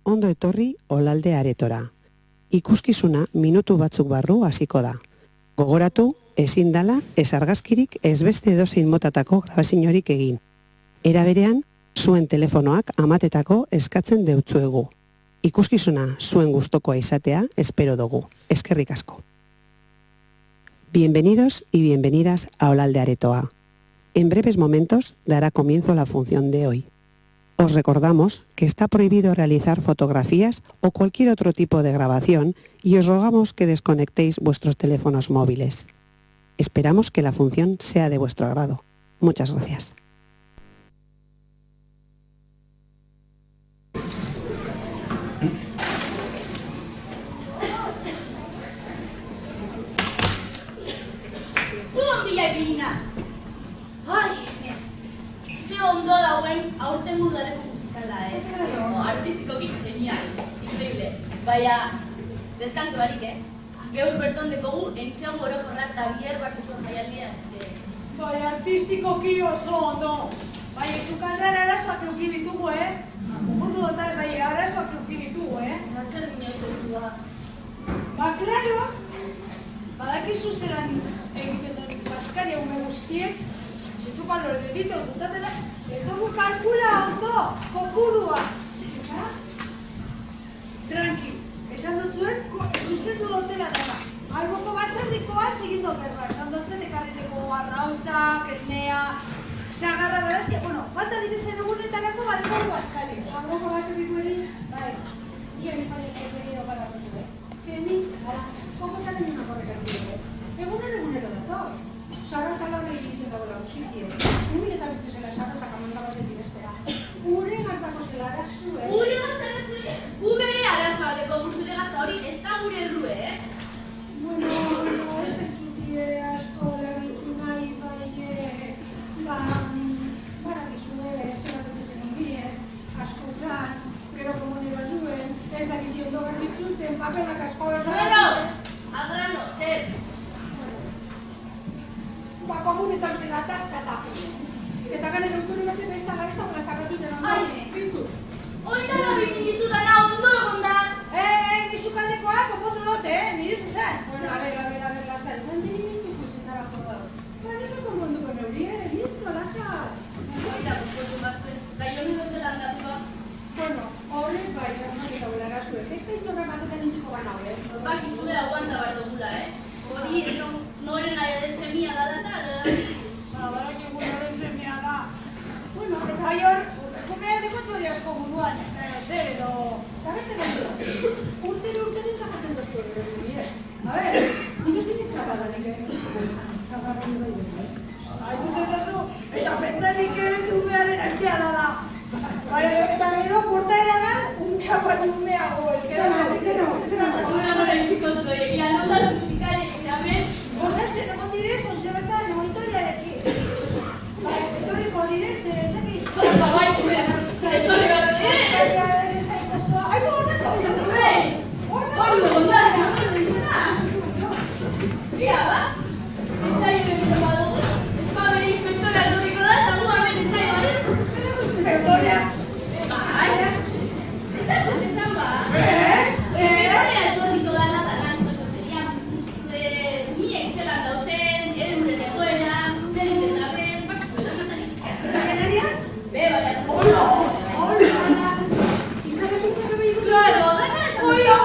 ondo etorri Olalde Aretora. Ikuskizuna minutu batzuk barru hasiko da. Gogoratu, ezin dala, ez argazkirik, ez beste edozein motatako grabaziorik egin. Era berean, zuen telefonoak amatetako eskatzen deutzuegu. Ikuskizuna zuen gustokoa izatea espero dugu. Eskerrik asko. Bienvenidos y bienvenidas a Olalde Aretoa. En breves momentos dará comienzo la función de hoy. Os recordamos que está prohibido realizar fotografías o cualquier otro tipo de grabación y os rogamos que desconectéis vuestros teléfonos móviles. Esperamos que la función sea de vuestro agrado. Muchas gracias. Ondo dauen aurten udaleko musikala, artistikoki genial, increíble. Baina, deskanso barik, Geur berton dekogu, entxean gorokorra eta bier bakizuen jaialdia. Bai, artistikoki oso ondo. Bai, sukaldean arazoak euki ditugu, Mugundu dotaz, bai, arazoak euki ditugu, Zer dino ezua? Ba, klaro, badakizu zelan egiten dut Baskaria ume guztiek, zitzukan lore deditos gustatela, ez dugu kalkula ondo, kopurua. Tranqui, esan dut zuen, zuzendu dutela dara. Alboko baserrikoa segindu berra, esan dutzen ekarriteko arrauntzak, esnea, zagarra berazkia, falta direzen egunetarako badeko Baskari. Alboko baserriko eri? Bai. Nire nifariak egiteko para posue. Zeni, ara, komotaten una korrekartide. Egunero dator. Sarrota lan egiten dago lausitie. Umile eta bitzizela sarrota kamanda baten direztera. Ure gaztako zela arazue. Ure gaztako gu bere arazoa deko guzure gazta hori ez da gure errue, Bueno, ez entzutie asko lagitzu nahi baie. Barakizue, zebat etezen ongire, asko zan, gero komunera zuen, ez dakizi ondo garbitzuten, paperak asko oso. Agrano, zer. Komunetan zela ataskata. Eta garen urturi bate besta garesta gora sarratu dena. Aine. Bintu. Oita da bizikitu dana ondo egon da. Nizukaldekoa, konpondu dut, nire zizan. Bueno, a ver, lasai. Nandi mintu kusitara jodau. Nire konponduko neuri, listo, lasai. Oita, pues mazuen, gaioni dozela handatua. Bueno, horrek bai, germaketa gula arazuek. Ez da itzorra batetan intziko gana, Bakizue aguanta bar dugula, Hori, noren nahi semia da data, Barak eguna den semea da. Bueno, eta... Bai hor, kumea dekotu hori asko buruan, ez da zer edo... Zabeste gaitu? Urteren txapaten dozu edo, A ver, nik ez ditik txapata nik, Txaparra nire bai. Dute dozu, eta pentsanik ez umearen artea da. Bai, eta gero portaera gaz, umea goel. Gozatzen egon direz, ontzebetan monitoriarekin. Bai, etorriko direz, ezakit. Bai, etorri gara direz. Aiko horretu, izatu behar. Hori gondara, Ria, ba? Entzaio egiten badugu, ez bere inspektorea etorriko da, eta gu hemen entzaio baren. Inspektorea. Bai, ez da zuzetan ba? Ez? Inspektorea etorriko da nada, tonteria. Miek zelan dauzen, euren egoera, zer egiten daben, bakizuela bizanik. Eta generian? Baina. Hola! Izan ez unko bebe ikusi? Claro, gana ez da.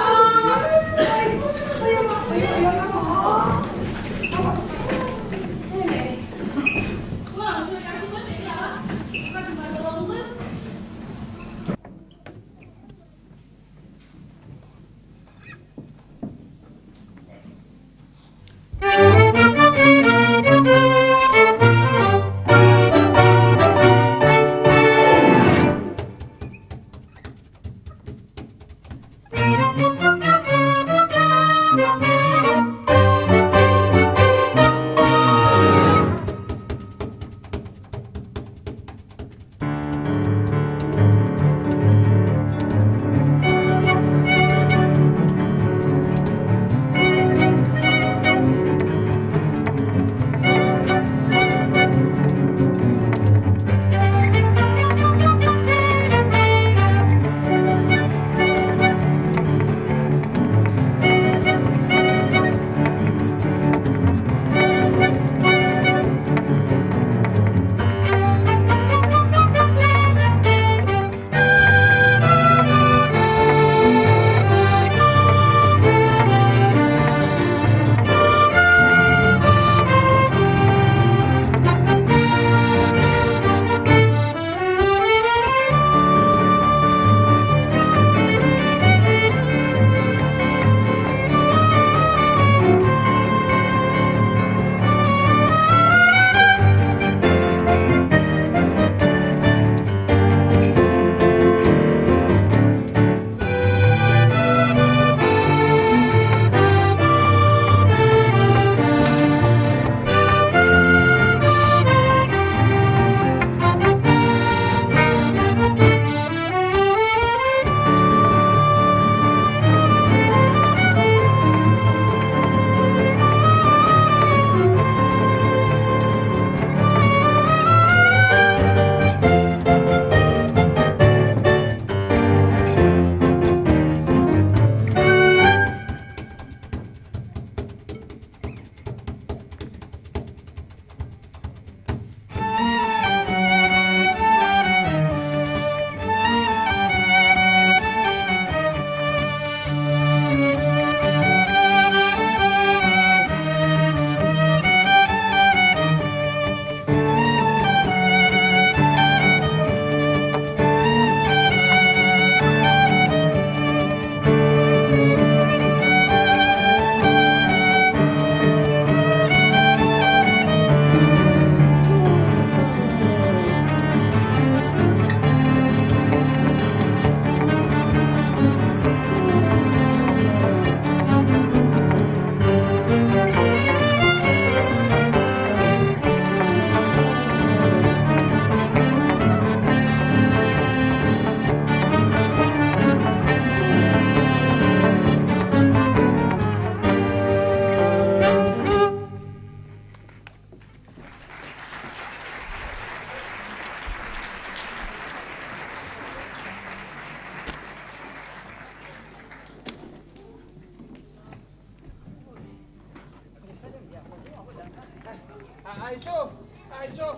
Aizu.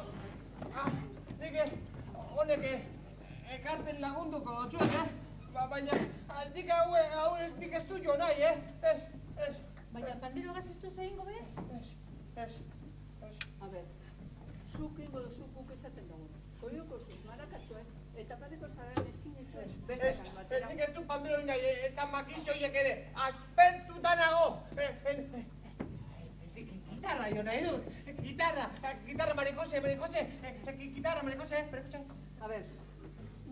Nik honek ekarten lagunduko dutxuet, baina nik hau nik ez du jo nahi, Ez. Baina pandero gaziztu zehingo be? Ez. A ber, zuk ingo duzu guk esaten dugu. Koioko zuz marakatxoek eta padeko zaren eskinetxoen beste kalbatera. Nik ez du pandero nahi eta makintxoiek ere, aspertuta nago. Gitarra jo nahi dut, gitarra Marijose, gitarra Marijose, perkutxan. A ber,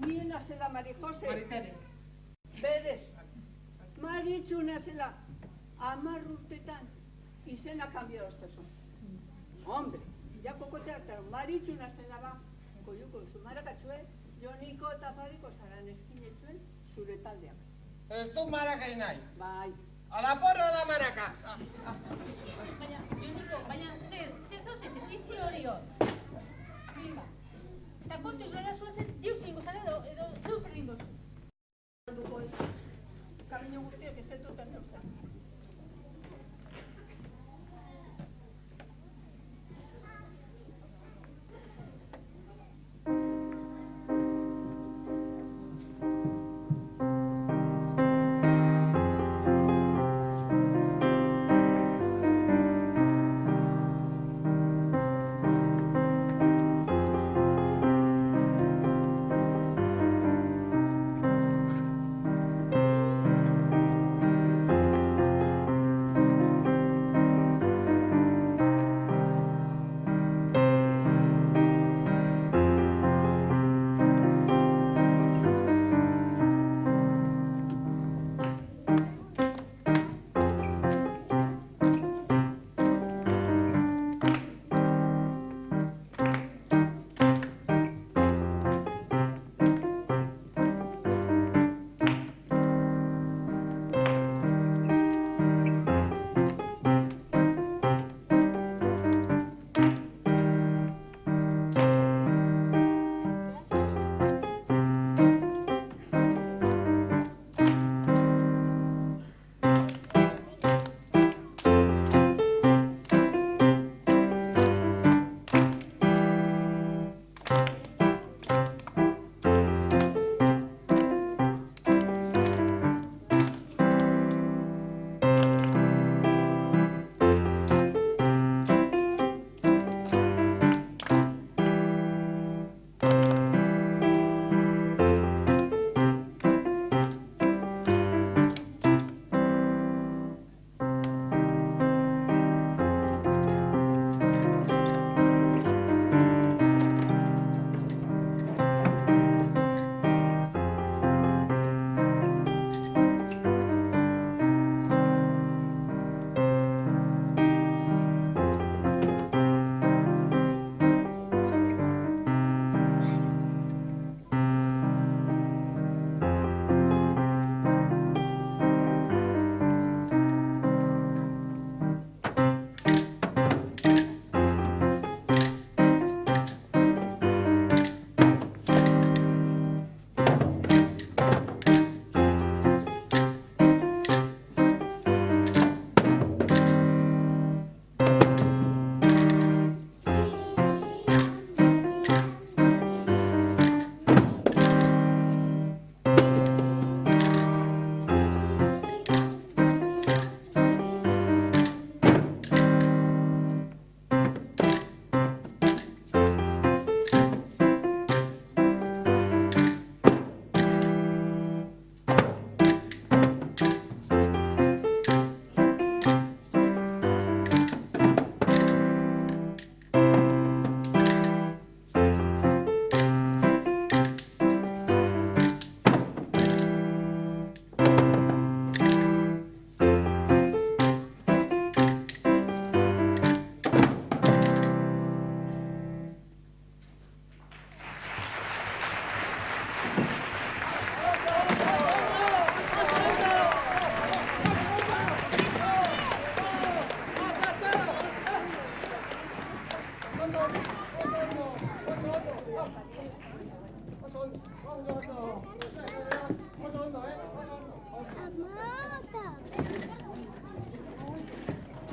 niena zela Marijose. Maritere. Berez, Maritxuna zela 10 urtetan izena kanbio doztezu. Hombre, ja kokote hartaro, Maritxuna zela ba, koiuko zu marakatxue, Joniko eta padeko zaren eskinetxuen zure taldeak. Ez du marakari nahi. Bai. A la porra a la maraca. Baina, Joniko, zer zauzetzen, itxi hori hor. Eta kontuz nola zuazen, dius ingo zan edo zeus egin dozu. Duko ez, kamino guztiak ez duten dauzta.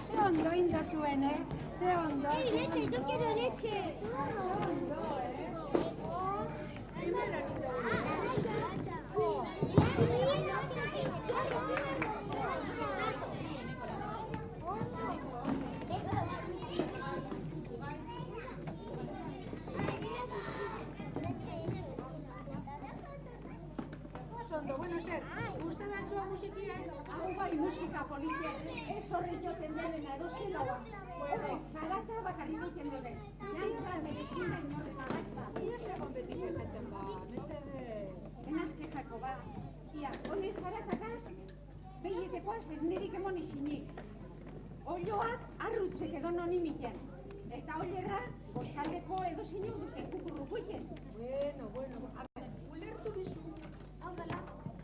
Ze ondo inda zuen, Ze ondo. Leche, yo quiero leche. Ondo, bueno, zer, uste dantzua musikia? Hau bai musika politia, ez horri joten denen edozela ba. Bueno, zarata bakarri egiten denen. Jantza merezina inorreta basta. Ia ze kompetizio jenten ba, mesedez. Enazke jako ba. Ia, hone zaratakaz, behietekoaz ez nerik emon izinik. Olloak arrutzek edo noni miten. Eta olerra, gozaldeko edozinuk duten kukurrukuiten. Bueno, a ver, ulertu bizu. Hau dela,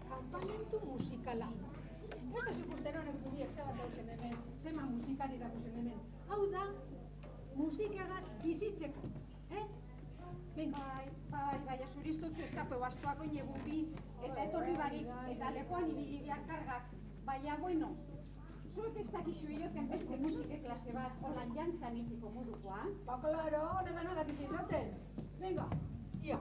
kanpamentu musikala. Ez da zikusten honek gubiek zebat dauzen hemen, zema musikari dakuzen hemen. Hau da, musikagaz bizitzeko, Bai, azuristutzu eskapeu astuako inegubi, eta etorri barik, eta lepoan ibili behar kargak. Baina, bueno, zuek ez dakixu ioten beste musike klase bat, holan jantzan itiko modukoa. Ba, klaro, honetan adakizu izaten. Venga, ia.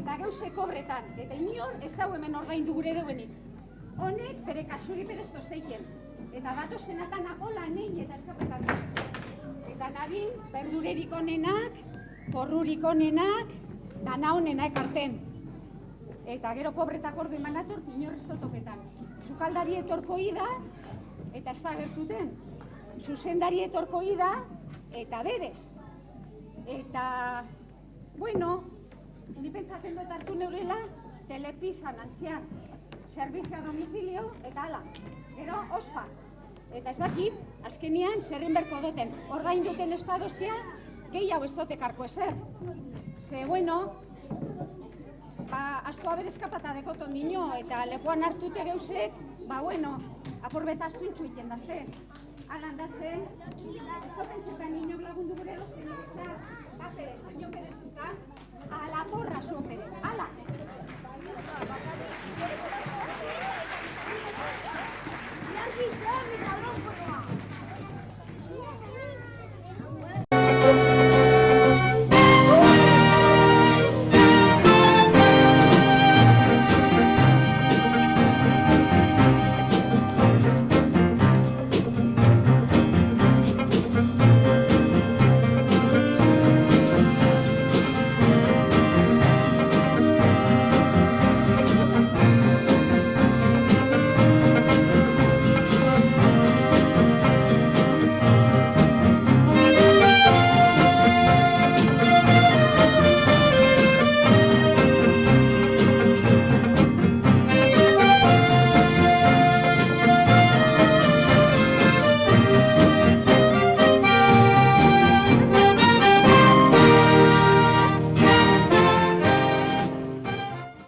eta geuse kobretan, eta inor ez dau hemen ordaindu gure deuenik. Honek bere kasuri berez tosteiken, eta datozen atan apola nein eta eskapetan dut. Eta nabil, berdurerik onenak, porrurik onenak, dana onenak arten. Eta gero kobretak ordu eman atort, inor ez totopetan. Sukaldari etorko ida, eta ez da gertuten. Zuzendari etorko ida, eta berez. Eta, bueno, ni pentsatzen dut hartu neurela, telepisan antzian, servizio a domicilio, eta ala. Gero, ospa. Eta ez dakit, azkenian zerrin berko duten, ordain duten espadostea, gehiago ez dotekarko ezer. Ze, bueno, astoa berezkapata dekoton dino, eta lekuan hartute geusek, bueno, aporbetaztu intxuiten dazte. Alan da zen, ez dopentzetan inok lagundu gure dozten egizar, Perez, senyor Perez, ez da? A la porra, su Perez, ala!